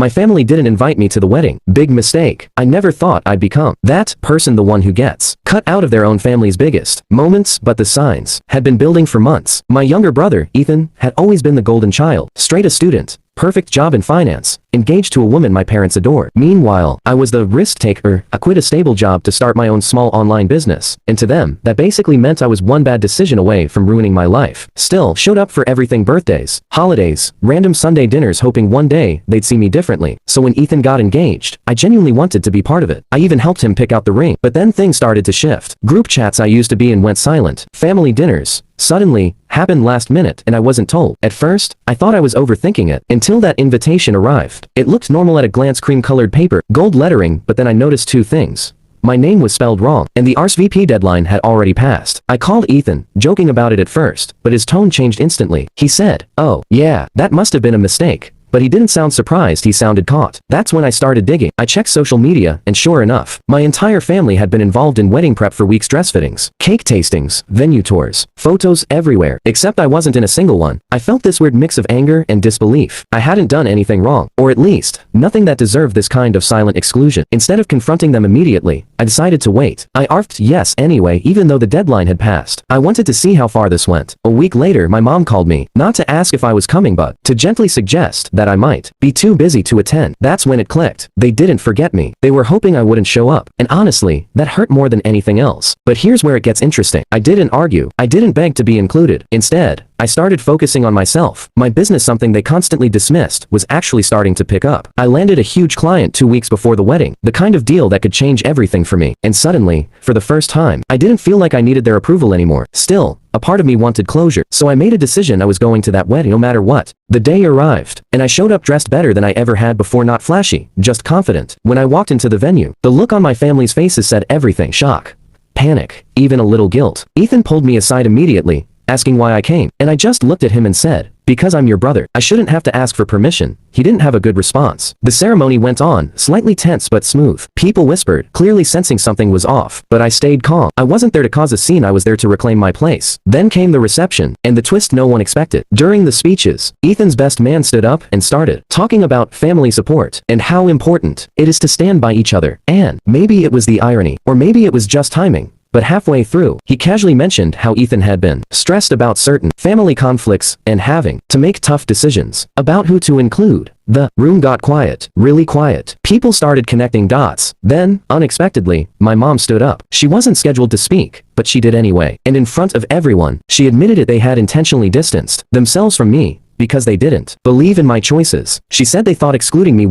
My family didn't invite me to the wedding. Big mistake. I never thought I'd become that person, the one who gets cut out of their own family's biggest moments, but the signs had been building for months. My younger brother, Ethan, had always been the golden child, straight A student, perfect job in finance, engaged to a woman my parents adored. Meanwhile, I was the risk taker. I quit a stable job to start my own small online business, and to them, that basically meant I was one bad decision away from ruining my life. Still, showed up for everything: birthdays, holidays, random Sunday dinners, hoping one day they'd see me differently. So when Ethan got engaged, I genuinely wanted to be part of it. I even helped him pick out the ring. But then things started to shift. Group chats I used to be in went silent. Family dinners suddenly happened last minute, and I wasn't told. At first, I thought I was overthinking it, until that invitation arrived. It looked normal at a glance: cream-colored paper, gold lettering, but then I noticed two things. My name was spelled wrong, and the RSVP deadline had already passed. I called Ethan, joking about it at first, but his tone changed instantly. He said, "Oh, yeah, that must have been a mistake." But he didn't sound surprised, he sounded caught. That's when I started digging. I checked social media, and sure enough, my entire family had been involved in wedding prep for weeks: dress fittings, cake tastings, venue tours, photos everywhere. Except I wasn't in a single one. I felt this weird mix of anger and disbelief. I hadn't done anything wrong, or at least, nothing that deserved this kind of silent exclusion. Instead of confronting them immediately, I decided to wait. I arfed yes anyway, even though the deadline had passed. I wanted to see how far this went. A week later, my mom called me, not to ask if I was coming, but to gently suggest that I might be too busy to attend. That's when it clicked. They didn't forget me. They were hoping I wouldn't show up. And honestly, that hurt more than anything else. But here's where it gets interesting. I didn't argue. I didn't beg to be included. Instead, I started focusing on myself. My business, something they constantly dismissed, was actually starting to pick up. I landed a huge client 2 weeks before the wedding, the kind of deal that could change everything for me. And suddenly, for the first time, I didn't feel like I needed their approval anymore. Still, a part of me wanted closure, so I made a decision: I was going to that wedding no matter what. The day arrived, and I showed up dressed better than I ever had before, not flashy, just confident. When I walked into the venue, the look on my family's faces said everything: shock, panic, even a little guilt. Ethan pulled me aside immediately, asking why I came, and I just looked at him and said, "Because I'm your brother. I shouldn't have to ask for permission." He didn't have a good response. The ceremony went on, slightly tense but smooth. People whispered, clearly sensing something was off, but I stayed calm. I wasn't there to cause a scene, I was there to reclaim my place. Then came the reception, and the twist no one expected. During the speeches, Ethan's best man stood up and started talking about family support, and how important it is to stand by each other. And maybe it was the irony, or maybe it was just timing, but halfway through, he casually mentioned how Ethan had been stressed about certain family conflicts and having to make tough decisions about who to include. The room got quiet, really quiet. People started connecting dots. Then, unexpectedly, my mom stood up. She wasn't scheduled to speak, but she did anyway. And in front of everyone, she admitted it: they had intentionally distanced themselves from me because they didn't believe in my choices. She said they thought excluding me